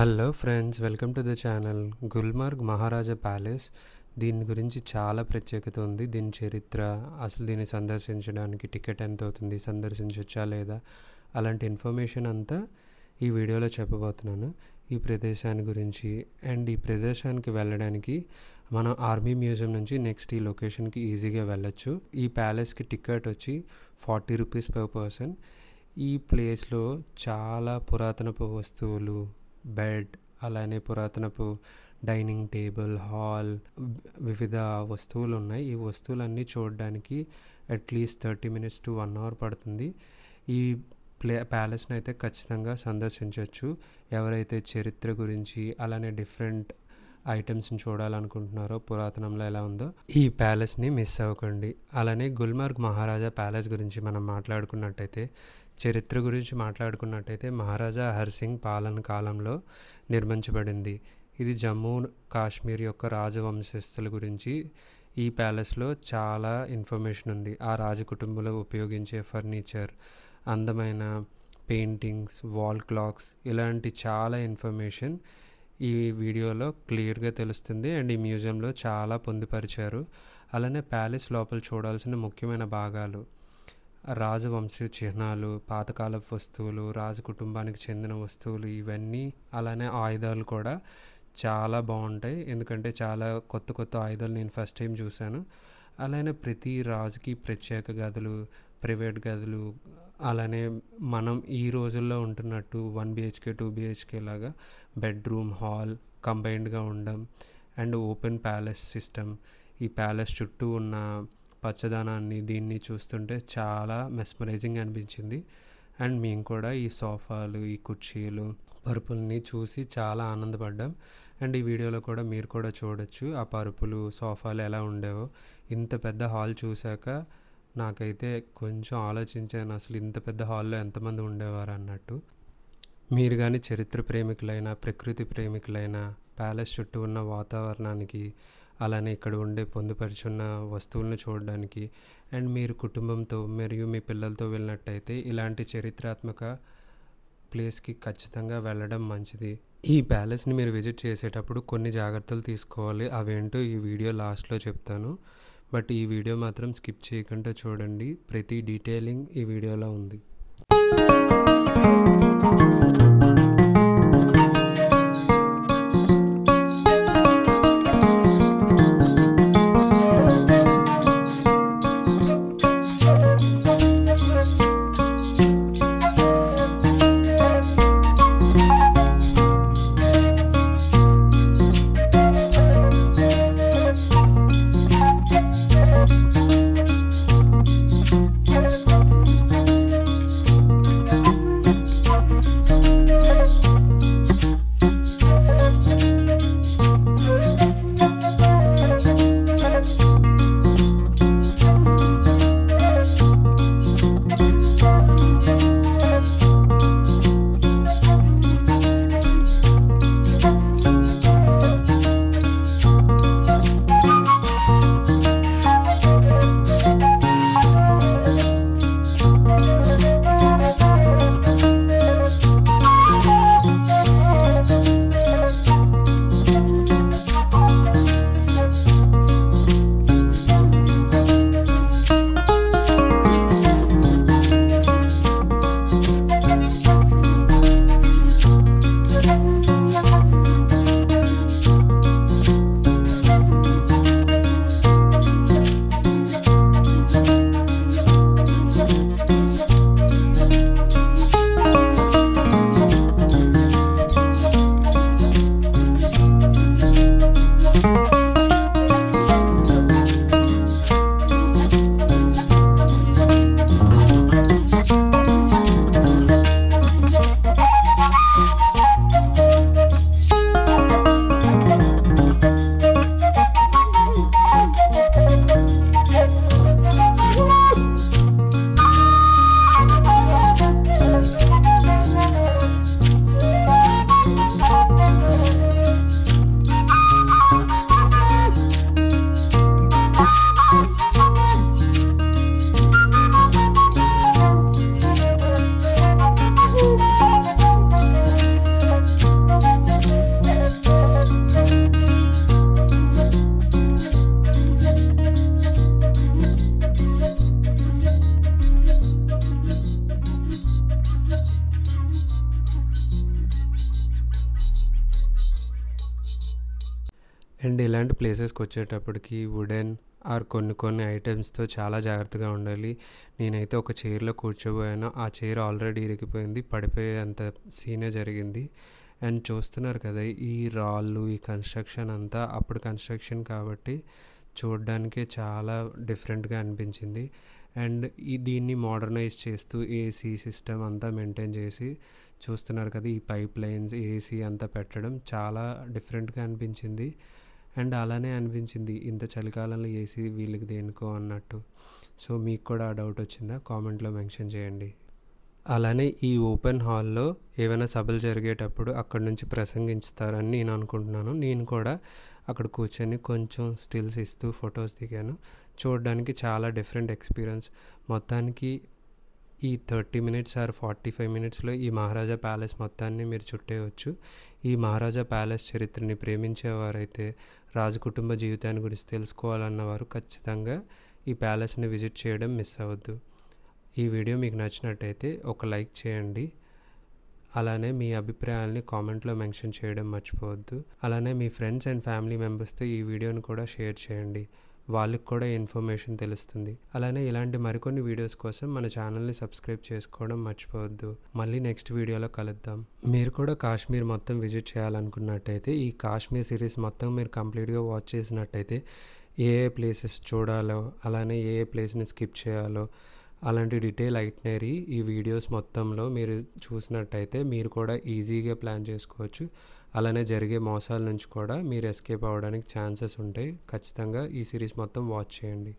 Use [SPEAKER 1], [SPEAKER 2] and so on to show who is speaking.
[SPEAKER 1] Hello friends, welcome to the channel. Gulmarg Maharaja palace, దీని గురించి చాలా ప్రత్యేకత ఉంది. దీని చరిత్ర, అసలు దీన్ని సందర్శించడానికి టికెట్ ఎంత అవుతుంది, సందర్శించవచ్చా లేదా, అలాంటి ఇన్ఫర్మేషన్ అంతా ఈ వీడియోలో చెప్పబోతున్నాను. ఈ ప్రదేశాన్ని గురించి అండ్ ఈ ప్రదేశానికి వెళ్ళడానికి మనం ఆర్మీ మ్యూజియం నుంచి నెక్స్ట్ ఈ లొకేషన్కి ఈజీగా వెళ్ళొచ్చు. ఈ ప్యాలెస్కి టికెట్ వచ్చి 40 రూపీస్ పర్ పర్సన్. ఈ ప్లేస్లో చాలా పురాతనపు వస్తువులు, బెడ్, అలానే పురాతనపు డైనింగ్ టేబుల్, హాల్, వివిధ వస్తువులు ఉన్నాయి. ఈ వస్తువులన్నీ చూడడానికి అట్లీస్ట్ 30 మినిట్స్ టు 1 అవర్ పడుతుంది. ఈ ప్యాలెస్ని అయితే ఖచ్చితంగా సందర్శించవచ్చు. ఎవరైతే చరిత్ర గురించి అలానే డిఫరెంట్ ఐటమ్స్ని చూడాలనుకుంటున్నారో, పురాతనంలో ఎలా ఉందో, ఈ ప్యాలెస్ని మిస్ అవ్వకండి. అలానే గుల్మార్గ్ మహారాజా ప్యాలెస్ గురించి మనం మాట్లాడుకున్నట్టయితే, చరిత్ర గురించి మాట్లాడుకున్నట్టయితే మహారాజా హర్సింగ్ పాలన కాలంలో నిర్మించబడింది. ఇది జమ్మూ కాశ్మీర్ యొక్క రాజవంశస్థుల గురించి ఈ ప్యాలెస్లో చాలా ఇన్ఫర్మేషన్ ఉంది. ఆ రాజకుటుంబంలో ఉపయోగించే ఫర్నిచర్, అందమైన పెయింటింగ్స్, వాల్ క్లాక్స్, ఇలాంటి చాలా ఇన్ఫర్మేషన్ ఈ వీడియోలో క్లియర్గా తెలుస్తుంది. అండ్ ఈ మ్యూజియంలో చాలా పొందుపరిచారు. అలానే ప్యాలెస్ లోపల చూడాల్సిన ముఖ్యమైన భాగాలు, రాజవంశ చిహ్నాలు, పాతకాలపు వస్తువులు, రాజకుటుంబానికి చెందిన వస్తువులు, ఇవన్నీ, అలానే ఆయుధాలు కూడా చాలా బాగుంటాయి. ఎందుకంటే చాలా కొత్త కొత్త ఆయుధాలు నేను ఫస్ట్ టైం చూశాను. అలానే ప్రతి రాజుకి ప్రత్యేక గదులు, ప్రైవేట్ గదులు, అలానే మనం ఈ రోజుల్లో ఉంటున్నట్టు 1 BHK 2 BHK లాగా బెడ్రూమ్, హాల్ కంబైన్డ్గా ఉండడం అండ్ ఓపెన్ ప్యాలెస్ సిస్టమ్. ఈ ప్యాలెస్ చుట్టూ ఉన్న పచ్చదనాన్ని, దీన్ని చూస్తుంటే చాలా మెస్మరైజింగ్ అనిపించింది. అండ్ మేము కూడా ఈ సోఫాలు, ఈ కుర్చీలు, పరుపుల్ని చూసి చాలా ఆనందపడ్డాం. అండ్ ఈ వీడియోలో కూడా మీరు కూడా చూడొచ్చు ఆ పరుపులు, సోఫాలు ఎలా ఉండేవో. ఇంత పెద్ద హాల్ చూశాక నాకైతే కొంచెం ఆలోచించాను, అసలు ఇంత పెద్ద హాల్లో ఎంతమంది ఉండేవారు అన్నట్టు. మీరు కానీ చరిత్ర ప్రేమికులైనా, ప్రకృతి ప్రేమికులైనా, ప్యాలెస్ చుట్టూ ఉన్న వాతావరణానికి, అలానే ఇక్కడ ఉండే పొందుపరుచున్న వస్తువులను చూడడానికి, అండ్ మీరు కుటుంబంతో మరియు మీ పిల్లలతో వెళ్ళినట్టయితే ఇలాంటి చరిత్రాత్మక ప్లేస్కి ఖచ్చితంగా వెళ్ళడం మంచిది. ఈ ప్యాలెస్ని మీరు విజిట్ చేసేటప్పుడు కొన్ని జాగ్రత్తలు తీసుకోవాలి. అవేంటో ఈ వీడియో లాస్ట్లో చెప్తాను. బట్ ఈ వీడియో మాత్రం స్కిప్ చేయకుండా చూడండి. ప్రతి డీటెయిలింగ్ ఈ వీడియోలో ఉంది. అండ్ ఇలాంటి ప్లేసెస్కి వచ్చేటప్పటికి వుడెన్ ఆర్ కొన్ని ఐటమ్స్తో చాలా జాగ్రత్తగా ఉండాలి. నేనైతే ఒక చైర్లో కూర్చోబోయాను, ఆ చైర్ ఆల్రెడీ ఇరిగిపోయింది, పడిపోయే అంత సీనే జరిగింది. అండ్ చూస్తున్నారు కదా ఈ రాళ్ళు, ఈ కన్స్ట్రక్షన్ అంతా అప్పుడు కన్స్ట్రక్షన్ కాబట్టి చూడడానికే చాలా డిఫరెంట్గా అనిపించింది. అండ్ దీన్ని మోడర్నైజ్ చేస్తూ ఏసీ సిస్టమ్ అంతా మెయింటైన్ చేసి చూస్తున్నారు కదా, ఈ పైప్ లైన్స్, ఏసీ అంతా పెట్టడం చాలా డిఫరెంట్గా అనిపించింది. అండ్ అలానే అనిపించింది ఇంత చలికాలంలో ఏసీ వీళ్ళకి దేనికో అన్నట్టు. సో మీకు కూడా ఆ డౌట్ వచ్చిందా? కామెంట్లో మెన్షన్ చేయండి. అలానే ఈ ఓపెన్ హాల్లో ఏవైనా సభలు జరిగేటప్పుడు అక్కడ నుంచి ప్రసంగించుతారని నేను అనుకుంటున్నాను. నేను కూడా అక్కడ కూర్చొని కొంచెం స్టిల్స్ ఇస్తూ ఫొటోస్ దిగాను. చూడడానికి చాలా డిఫరెంట్ ఎక్స్పీరియన్స్. మొత్తానికి ఈ 30 మినిట్స్ ఆర్ 45 మినిట్స్లో ఈ మహారాజా ప్యాలెస్ మొత్తాన్ని మీరు చుట్టేయవచ్చు. ఈ మహారాజా ప్యాలెస్ చరిత్రని ప్రేమించేవారైతే, రాజకుటుంబ జీవితాన్ని గురించి తెలుసుకోవాలన్నవారు ఖచ్చితంగా ఈ ప్యాలెస్ని విజిట్ చేయడం మిస్ అవ్వద్దు. ఈ వీడియో మీకు నచ్చినట్టయితే ఒక లైక్ చేయండి. అలానే మీ అభిప్రాయాల్ని కామెంట్లో మెన్షన్ చేయడం మర్చిపోవద్దు. అలానే మీ ఫ్రెండ్స్ అండ్ ఫ్యామిలీ మెంబర్స్తో ఈ వీడియోని కూడా షేర్ చేయండి, వాళ్ళకి కూడా ఇన్ఫర్మేషన్ తెలుస్తుంది. అలానే ఇలాంటి మరికొన్ని వీడియోస్ కోసం మన ఛానల్ని సబ్స్క్రైబ్ చేసుకోవడం మర్చిపోవద్దు. మళ్ళీ నెక్స్ట్ వీడియోలో కలుద్దాం. మీరు కూడా కాశ్మీర్ మొత్తం విజిట్ చేయాలనుకున్నట్టయితే, ఈ కాశ్మీర్ సిరీస్ మొత్తం మీరు కంప్లీట్గా వాచ్ చేసినట్టయితే ఏ ప్లేసెస్ చూడాలో, అలానే ఏ ప్లేస్ని స్కిప్ చేయాలో, అలాంటి డీటెయిల్ ఐటనరీ ఈ వీడియోస్ మొత్తంలో మీరు చూసినట్టయితే మీరు కూడా ఈజీగా ప్లాన్ చేసుకోవచ్చు. అలానే జరిగే మోసాల నుంచి కూడా మీరు ఎస్కేప్ అవ్వడానికి ఛాన్సెస్ ఉంటాయి. ఖచ్చితంగా ఈ సిరీస్ మొత్తం వాచ్ చేయండి.